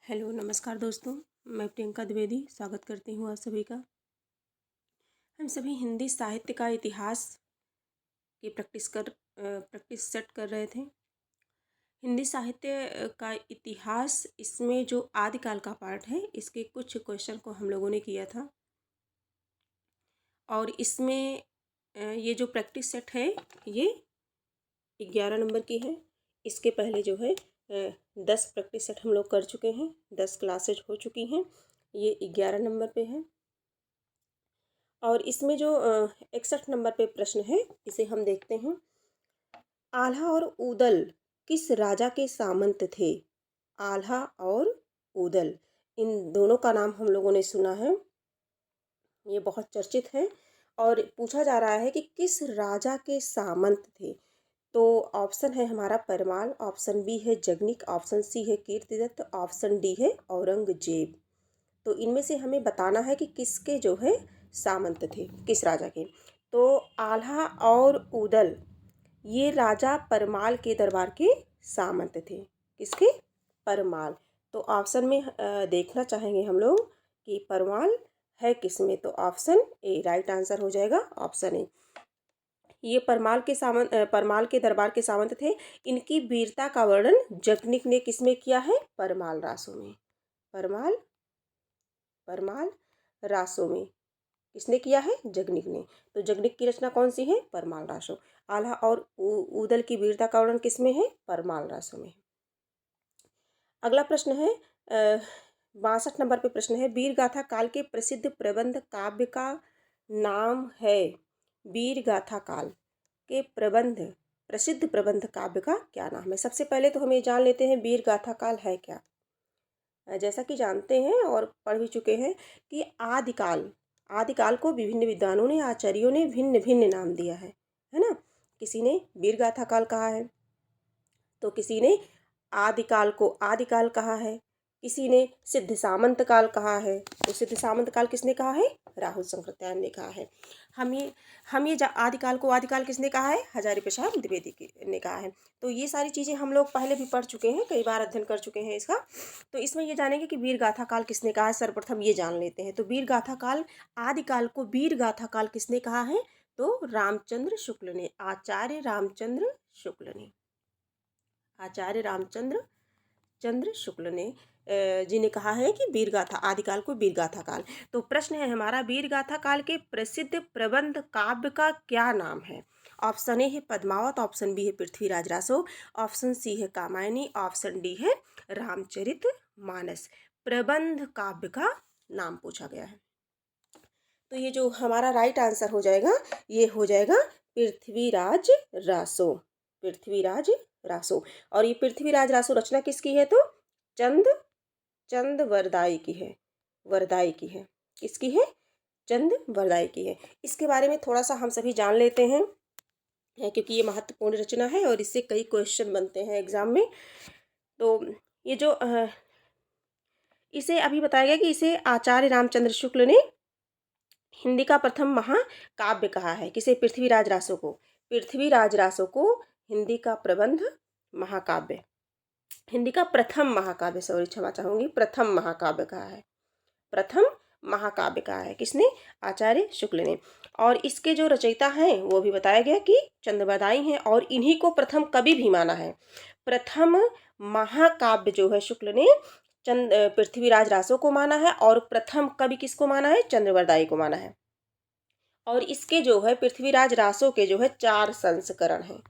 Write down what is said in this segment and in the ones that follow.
Hello नमस्कार दोस्तों, मैं प्रियंका द्विवेदी स्वागत करती हूँ आप सभी का। हम सभी हिंदी साहित्य का इतिहास की प्रैक्टिस सेट कर रहे थे। हिंदी साहित्य का इतिहास, इसमें जो आदिकाल का पार्ट है, इसके कुछ क्वेश्चन को हम लोगों ने किया था और इसमें ये जो प्रैक्टिस सेट है ये 11 नंबर की है। इसके पहले जो है 10 प्रैक्टिस सेट हम लोग कर चुके हैं, 10 क्लासेज हो चुकी हैं। ये 11 नंबर पे है और इसमें जो 61 नंबर पे प्रश्न है, इसे हम देखते हैं। आल्हा और उदल किस राजा के सामंत थे? आल्हा और उदल, इन दोनों का नाम हम लोगों ने सुना है, ये बहुत चर्चित है और पूछा जा रहा है कि किस राजा के सामंत थे। तो ऑप्शन है हमारा परमाल, ऑप्शन बी है जगनिक, ऑप्शन सी है कीर्तिदत्त, ऑप्शन डी है औरंगजेब। तो इनमें से हमें बताना है कि किसके जो है सामंत थे, किस राजा के। तो आल्हा और उदल ये राजा परमाल के दरबार के सामंत थे। किसके? परमाल। तो ऑप्शन में देखना चाहेंगे हम लोग कि परमाल है किसमें, तो ऑप्शन ए राइट आंसर हो जाएगा, ऑप्शन ए। ये परमाल के दरबार के सामंत थे। इनकी वीरता का वर्णन जगनिक ने किसमें किया है? परमाल रासों में। परमाल रासों में किसने किया है? जगनिक ने। तो जगनिक की रचना कौन सी है? परमाल रासो। आल्हा और उदल की वीरता का वर्णन किसमें है? परमाल रासों में। अगला प्रश्न है 62 नंबर पे प्रश्न है, वीर गाथा काल के प्रसिद्ध प्रबंध काव्य का नाम है। वीर गाथा काल के प्रसिद्ध प्रबंध काव्य का क्या नाम है? सबसे पहले तो हम ये जान लेते हैं वीर गाथा काल है क्या। जैसा कि जानते हैं और पढ़ भी चुके हैं कि आदिकाल को विभिन्न विद्वानों ने, आचार्यों ने भिन्न भिन्न नाम दिया है ना। किसी ने वीर गाथा काल कहा है, तो किसी ने आदिकाल को आदिकाल कहा है, किसी ने सिद्ध सामंत काल कहा है। तो सिद्ध सामंत काल किसने कहा है? राहुल शंकरत्यायन ने कहा है। हम ये आदिकाल को आदिकाल किसने कहा है? हजारी प्रसाद द्विवेदी ने कहा है। तो ये सारी चीज़ें हम लोग पहले भी पढ़ चुके हैं, कई बार अध्ययन कर चुके हैं इसका। तो इसमें ये जानेंगे कि वीर गाथा काल किसने कहा है। सर्वप्रथम ये जान लेते हैं। तो वीर गाथा काल, आदिकाल को वीर गाथा काल किसने कहा है? तो रामचंद्र शुक्ल ने, आचार्य रामचंद्र शुक्ल ने, आचार्य रामचंद्र शुक्ल ने जी ने कहा है कि वीरगाथा, आदिकाल को वीरगाथा काल। तो प्रश्न है हमारा, वीरगाथा काल के प्रसिद्ध प्रबंध काव्य का क्या नाम है? ऑप्शन ए है पद्मावत, ऑप्शन बी है पृथ्वीराज रासो, ऑप्शन सी है कामायनी, ऑप्शन डी है रामचरितमानस। प्रबंध काव्य का नाम पूछा गया है। तो ये जो हमारा राइट आंसर हो जाएगा, ये हो जाएगा पृथ्वीराज रासो। पृथ्वीराज रासो। और ये पृथ्वीराज रासो रचना किसकी है? तो चंद वरदाई की है। वरदाई की है। किसकी है? चंद वरदाई की है। इसके बारे में थोड़ा सा हम सभी जान लेते हैं क्योंकि ये महत्वपूर्ण रचना है और इससे कई क्वेश्चन बनते हैं एग्जाम में। तो ये जो इसे अभी बताया गया कि इसे आचार्य रामचंद्र शुक्ल ने हिंदी का प्रथम महाकाव्य कहा है। किसे? पृथ्वीराज रासो को। पृथ्वीराज रासो को हिंदी का प्रबंध महाकाव्य, हिंदी का प्रथम महाकाव्य, सॉरी क्षमा चाहूंगी, प्रथम महाकाव्य कहा है। प्रथम महाकाव्य कहा है किसने? आचार्य शुक्ल ने। और इसके जो रचयिता हैं वो भी बताया गया कि चंद्रवरदाई हैं और इन्हीं को प्रथम कवि भी माना है। प्रथम महाकाव्य जो है शुक्ल ने पृथ्वीराज रासो को माना है और प्रथम कवि किसको माना है? चंद्रवरदाई को माना है। और इसके जो है पृथ्वीराज रासो के जो है 4 संस्करण हैं।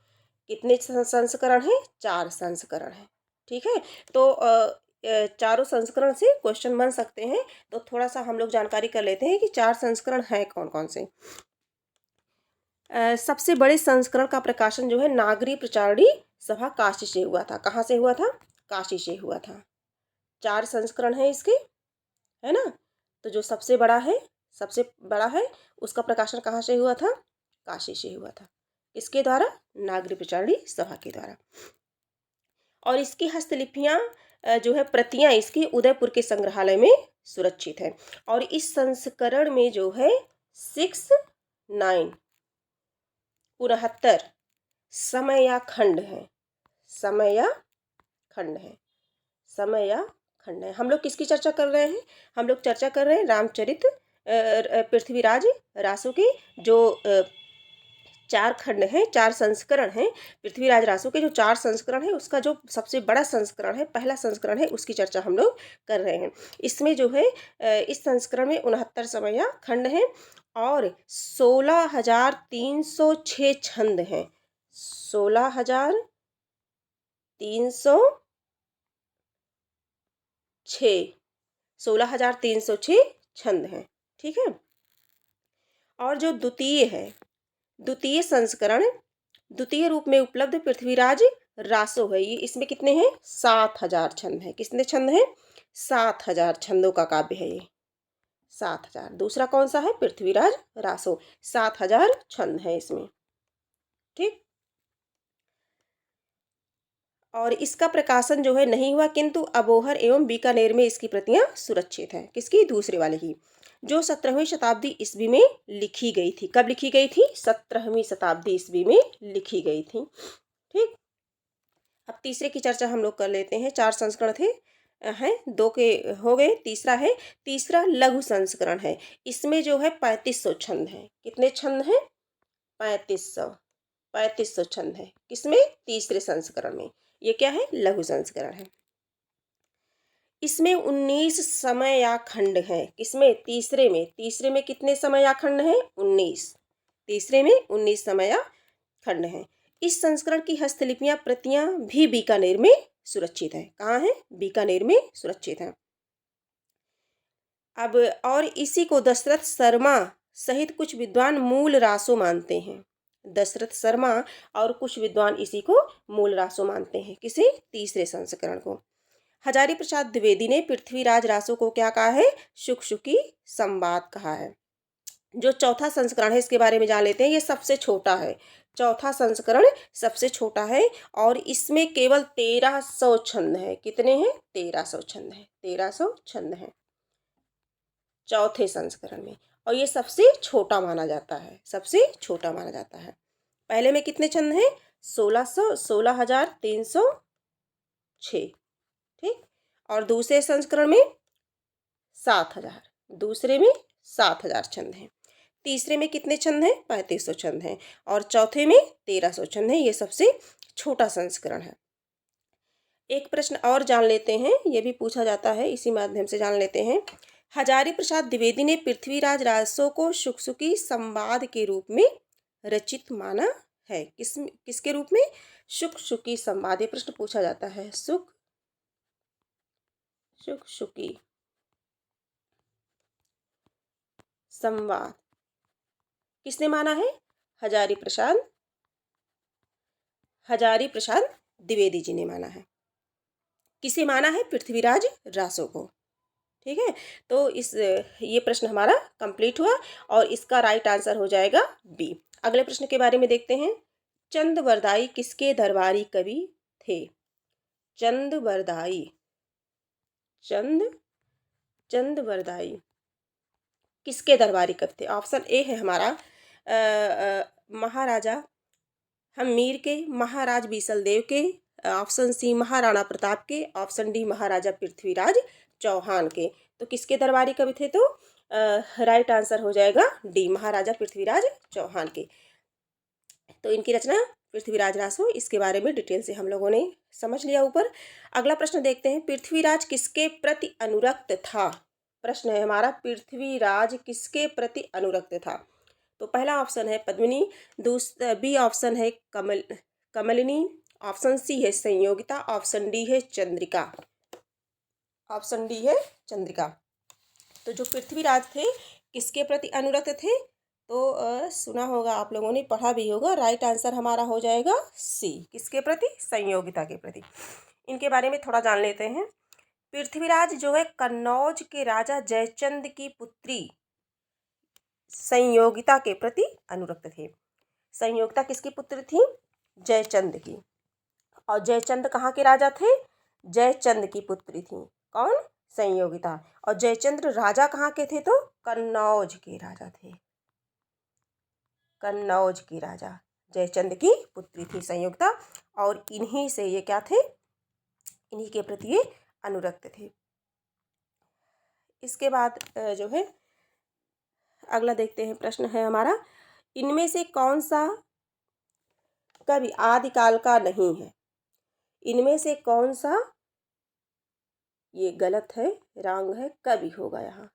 कितने संस्करण हैं? 4 संस्करण हैं। ठीक है। तो चारों संस्करण से क्वेश्चन बन सकते हैं। तो थोड़ा सा हम लोग जानकारी कर लेते हैं कि 4 संस्करण हैं कौन कौन से। सबसे बड़े संस्करण का प्रकाशन जो है नागरी प्रचारणी सभा काशी से हुआ था। कहाँ से हुआ था? काशी से हुआ था। 4 संस्करण हैं इसके, है ना। तो जो सबसे बड़ा है उसका प्रकाशन कहाँ से हुआ था? काशी से हुआ था। किसके द्वारा? नागरी प्रचारणी सभा के द्वारा। और इसकी हस्तलिपियाँ जो है प्रतियाँ इसकी उदयपुर के संग्रहालय में सुरक्षित है। और इस संस्करण में जो है 69 समय या खंड है। समय या खंड हैं। हम लोग किसकी चर्चा कर रहे हैं? हम लोग चर्चा कर रहे हैं रामचरित पृथ्वीराज रासो के जो 4 खंड हैं, 4 संस्करण हैं। पृथ्वीराज रासो के जो 4 संस्करण हैं, उसका जो सबसे बड़ा संस्करण है, पहला संस्करण है, उसकी चर्चा हम लोग कर रहे हैं। इसमें जो है इस संस्करण में 69 समया खंड हैं और 16,306 छंद हैं। 16,306 16,306 छंद हैं। ठीक है। और जो द्वितीय संस्करण द्वितीय रूप में उपलब्ध पृथ्वीराज रासो है, ये इसमें कितने हैं? 7,000 छंद हैं। कितने छंद हैं? 7,000 छंदों का काव्य है ये, 7,000। दूसरा कौन सा है? पृथ्वीराज रासो, 7,000 छंद है इसमें। ठीक। और इसका प्रकाशन जो है नहीं हुआ, किंतु अबोहर एवं बीकानेर में इसकी प्रतियां सुरक्षित हैं। किसकी? दूसरे वाले की, जो 17वीं शताब्दी ईस्वी में लिखी गई थी। कब लिखी गई थी? 17वीं शताब्दी ईस्वी में लिखी गई थी। ठीक। अब तीसरे की चर्चा हम लोग कर लेते हैं। 4 संस्करण थे हैं, 2 के हो गए। तीसरा लघु संस्करण है। इसमें जो है 3500 छंद हैं। कितने छंद हैं? 3500 छंद है। किसमें? तीसरे संस्करण में। ये क्या है? लघु संस्करण है। इसमें 19 समया खंड है। किसमें? तीसरे में कितने समया खंड हैं? 19। तीसरे में 19 समया खंड हैं। इस संस्करण की हस्तलिपियां प्रतियां भी बीकानेर में सुरक्षित हैं। कहाँ है? बीकानेर में सुरक्षित हैं। अब और इसी को दशरथ शर्मा सहित कुछ विद्वान मूल रासो मानते हैं। दशरथ शर्मा और कुछ विद्वान इसी को मूल रासो मानते हैं। किसे? तीसरे संस्करण को। हजारी प्रसाद द्विवेदी ने पृथ्वीराज रासो को क्या कहा है? शुक-शुकी संवाद कहा है। जो चौथा संस्करण है, इसके बारे में जान लेते हैं। ये सबसे छोटा है। चौथा संस्करण सबसे छोटा है और इसमें केवल 1300 छंद है। कितने हैं? 1300 छंद है। 1300 छंद है चौथे संस्करण में, और ये सबसे छोटा माना जाता है। सबसे छोटा माना जाता है। पहले में कितने छंद हैं? 16,306। ठीक। और दूसरे संस्करण में 7,000। दूसरे में 7,000 छंद हैं। तीसरे में कितने छंद हैं? 3500 छंद हैं। और चौथे में 1300 छंद हैं। ये सबसे छोटा संस्करण है। एक प्रश्न और जान लेते हैं, ये भी पूछा जाता है, इसी माध्यम से जान लेते हैं। हजारी प्रसाद द्विवेदी ने पृथ्वीराज रासो को शुक-शुकी संवाद के रूप में रचित माना है। किसके रूप में? शुक-शुकी संवाद। ये प्रश्न पूछा जाता है। शुक-शुकी संवाद किसने माना है? हजारी प्रसाद द्विवेदी जी ने माना है। किसे माना है? पृथ्वीराज रासो को। ठीक है। तो ये प्रश्न हमारा कंप्लीट हुआ और इसका राइट आंसर हो जाएगा बी। अगले प्रश्न के बारे में देखते हैं। चंदवरदाई किसके दरबारी कवि थे? चंदवरदाई किसके दरबारी कवि थे? ऑप्शन ए है हमारा महाराजा हम्मीर के, महाराज बीसलदेव के, ऑप्शन सी महाराणा प्रताप के, ऑप्शन डी महाराजा पृथ्वीराज चौहान के। तो किसके दरबारी कवि थे? तो राइट आंसर हो जाएगा डी, महाराजा पृथ्वीराज चौहान के। तो इनकी रचना पृथ्वीराज रासो, इसके बारे में डिटेल से हम लोगों ने समझ लिया ऊपर। अगला प्रश्न देखते हैं। पृथ्वीराज किसके प्रति अनुरक्त था? प्रश्न है हमारा, पृथ्वीराज किसके प्रति अनुरक्त था? तो पहला ऑप्शन है पद्मिनी, बी ऑप्शन है कमलिनी, ऑप्शन सी है संयोगिता, ऑप्शन डी है चंद्रिका। ऑप्शन डी है चंद्रिका। तो जो पृथ्वीराज थे किसके प्रति अनुरक्त थे? तो सुना होगा आप लोगों ने, पढ़ा भी होगा। राइट आंसर हमारा हो जाएगा सी। किसके प्रति? संयोगिता के प्रति। इनके बारे में थोड़ा जान लेते हैं। पृथ्वीराज जो है कन्नौज के राजा जयचंद की पुत्री संयोगिता के प्रति अनुरक्त थे। संयोगिता किसकी पुत्री थी? जयचंद की। और जयचंद कहाँ के राजा थे? जयचंद की पुत्री थी। कौन? संयोगिता। और जयचंद्र राजा कहाँ के थे? तो कन्नौज के राजा थे। कन्नौज की राजा जयचंद की पुत्री थी संयोगिता, और इन्हीं से ये क्या थे? इन्हीं के प्रति ये अनुरक्त थे। इसके बाद जो है अगला देखते हैं, प्रश्न है हमारा, इनमें से कौन सा कवि आदिकाल का नहीं है? इनमें से कौन सा, ये गलत है, रॉन्ग है, कवि होगा यहाँ,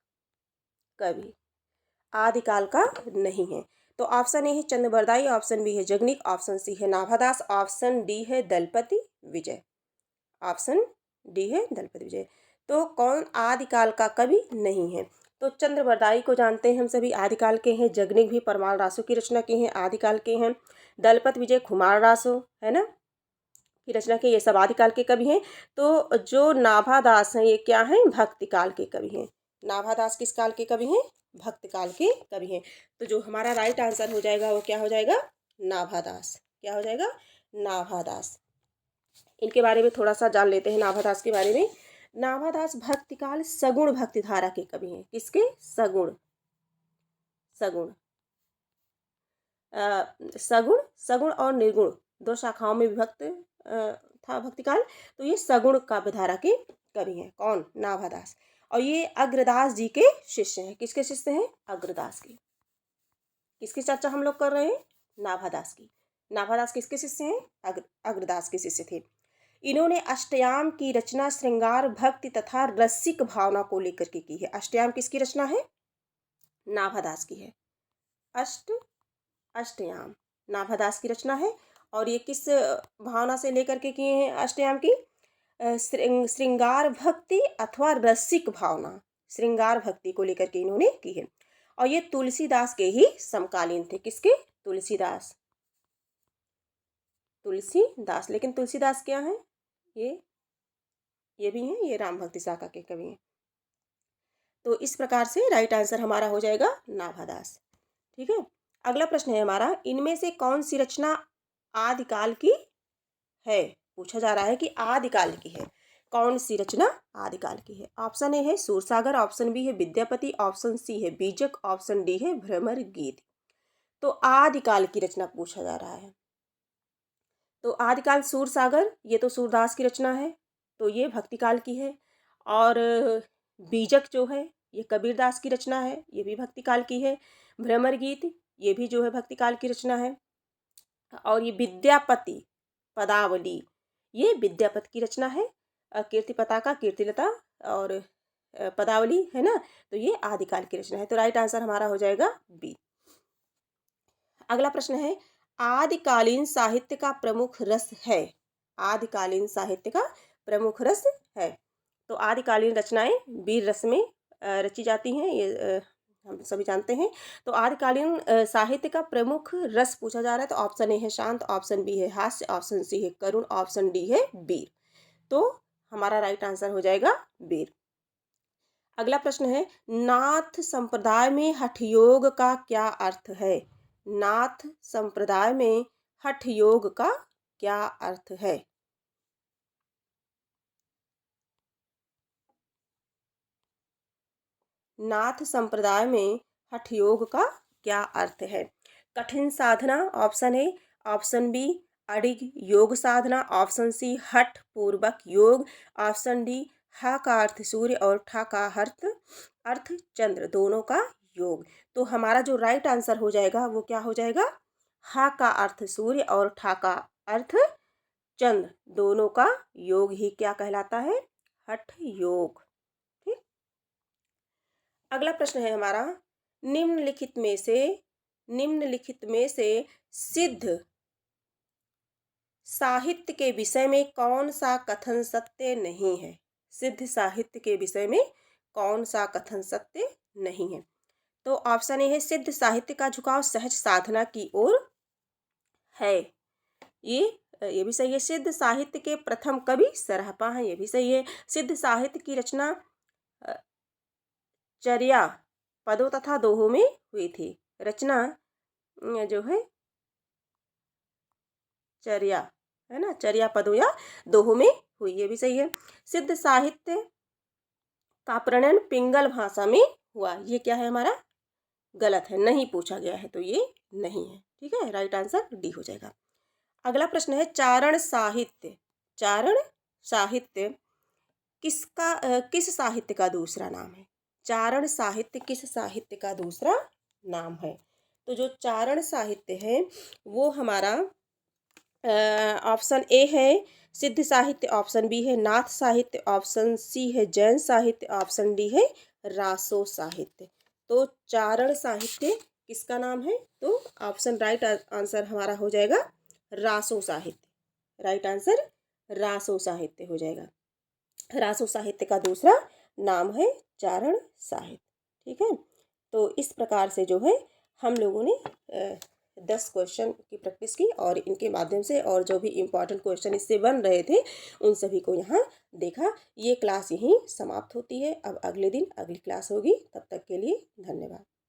कवि आदिकाल का नहीं है। तो ऑप्शन ए है चंद्रबरदाई, ऑप्शन बी है जगनिक, ऑप्शन सी है नाभादास, ऑप्शन डी है दलपति विजय। ऑप्शन डी है दलपति विजय। तो कौन आदिकाल का कवि नहीं है? तो चंद्रबरदाई को जानते हैं हम सभी, आदिकाल के हैं। जगनिक भी परमाल रासो की रचना के हैं, आदिकाल के हैं। दलपत विजय खुमार रासो है ना की रचना के, ये सब आदिकाल के कवि हैं। तो जो नाभादास हैं ये क्या हैं? भक्तिकाल के कवि हैं। नाभादास किस काल के कवि हैं? भक्तकाल के कवि हैं। तो जो हमारा राइट आंसर हो जाएगा वो क्या हो जाएगा? नाभादास। क्या हो जाएगा? नाभादास। इनके बारे में थोड़ा सा जान लेते हैं, नाभादास के बारे में। नाभादास भक्तिकाल सगुण भक्तिधारा के कवि हैं। किसके? सगुण, सगुण सगुण, सगुण और निर्गुण दो शाखाओं में विभक्त था भक्तिकाल। तो ये सगुण काव्यधारा के कवि हैं। कौन? नाभादास। और ये अग्रदास जी के शिष्य हैं। किसके शिष्य हैं? अग्रदास के। किसकी चर्चा हम लोग कर रहे हैं? नाभादास की। नाभादास किसके शिष्य हैं? अग्रदास के शिष्य थे। इन्होंने अष्टयाम की रचना श्रृंगार भक्ति तथा रसिक भावना को लेकर के की है। अष्टयाम किसकी रचना है? नाभादास की है। अष्टयाम नाभादास की रचना है। और ये किस भावना से लेकर के किए हैं अष्टयाम की? श्रृंगार भक्ति अथवा रसिक भावना, श्रृंगार भक्ति को लेकर के इन्होंने की है। और ये तुलसीदास के ही समकालीन थे। किसके? तुलसीदास। तुलसीदास, लेकिन तुलसीदास क्या है? ये भी हैं, ये राम भक्ति शाखा के कवि हैं। तो इस प्रकार से राइट आंसर हमारा हो जाएगा नाभादास। ठीक है। अगला प्रश्न है हमारा, इनमें से कौन सी रचना आदिकाल की है? पूछा जा रहा है कि आदिकाल की है, कौन सी रचना आदिकाल की है? ऑप्शन ए है सूरसागर, ऑप्शन बी है विद्यापति, ऑप्शन सी है बीजक, ऑप्शन डी है भ्रमर गीत। तो आदिकाल की रचना पूछा जा रहा है। तो आदिकाल सूरसागर, ये तो सूरदास की रचना है, तो ये भक्तिकाल की है। और बीजक जो है ये कबीरदास की रचना है, ये भी भक्तिकाल की है। भ्रमर गीत ये भी जो है भक्तिकाल की रचना है। और ये विद्यापति पदावली, ये विद्यापति की रचना है। कीर्ति पताका, कीर्तिलता और पदावली है ना, तो ये आदिकाल की रचना है। तो राइट आंसर हमारा हो जाएगा बी। अगला प्रश्न है, आदिकालीन साहित्य का प्रमुख रस है? आदिकालीन साहित्य का प्रमुख रस है। तो आदिकालीन रचनाएं वीर रस में रची जाती हैं, ये हम सभी जानते हैं। तो आदिकालीन साहित्य का प्रमुख रस पूछा जा रहा है। तो ऑप्शन ए है शांत, ऑप्शन बी है हास्य, ऑप्शन सी है करुण, ऑप्शन डी है वीर। तो हमारा राइट आंसर हो जाएगा वीर। अगला प्रश्न है, नाथ संप्रदाय में हठयोग का क्या अर्थ है? नाथ संप्रदाय में हठयोग का क्या अर्थ है? नाथ संप्रदाय में हठयोग का क्या अर्थ है? कठिन साधना ऑप्शन ए, ऑप्शन बी अडिग योग साधना, ऑप्शन सी हठ पूर्वक योग, ऑप्शन डी हा का अर्थ सूर्य और ठा का अर्थ चंद्र दोनों का योग। तो हमारा जो राइट आंसर हो जाएगा वो क्या हो जाएगा? हा का अर्थ सूर्य और ठा का अर्थ चंद्र दोनों का योग ही क्या कहलाता है? हठ योग। ठीक। अगला प्रश्न है हमारा, निम्नलिखित में से सिद्ध साहित्य के विषय में कौन सा कथन सत्य नहीं है? सिद्ध साहित्य के विषय में कौन सा कथन सत्य नहीं है? तो ऑप्शन ए है सिद्ध साहित्य का झुकाव सहज साधना की ओर है, ये भी सही है। सिद्ध साहित्य के प्रथम कवि सरहपा हैं, ये भी सही है। सिद्ध साहित्य की रचना चर्या पदों तथा दोहों में हुई थी। रचना जो है चर्या है ना, चर्या पदों या दोहों में हुई, ये भी सही है। सिद्ध साहित्य का प्रणयन पिंगल भाषा में हुआ, ये क्या है हमारा? गलत है, नहीं पूछा गया है, तो ये नहीं है। ठीक है, राइट आंसर डी हो जाएगा। अगला प्रश्न है, चारण साहित्य किस साहित्य का दूसरा नाम है? चारण साहित्य किस साहित्य का दूसरा नाम है? तो जो चारण साहित्य है वो हमारा ऑप्शन ए है सिद्ध साहित्य, ऑप्शन बी है नाथ साहित्य, ऑप्शन सी है जैन साहित्य, ऑप्शन डी है रासो साहित्य। तो चारण साहित्य किसका नाम है? तो ऑप्शन राइट आंसर हमारा हो जाएगा रासो साहित्य। राइट आंसर रासो साहित्य हो जाएगा। रासो साहित्य का दूसरा नाम है चारण साहित्य। ठीक है, तो इस प्रकार से जो है हम लोगों ने 10 क्वेश्चन की प्रैक्टिस की और इनके माध्यम से और जो भी इम्पोर्टेंट क्वेश्चन इससे बन रहे थे उन सभी को यहाँ देखा। ये क्लास यहीं समाप्त होती है। अब अगले दिन अगली क्लास होगी। तब तक के लिए धन्यवाद।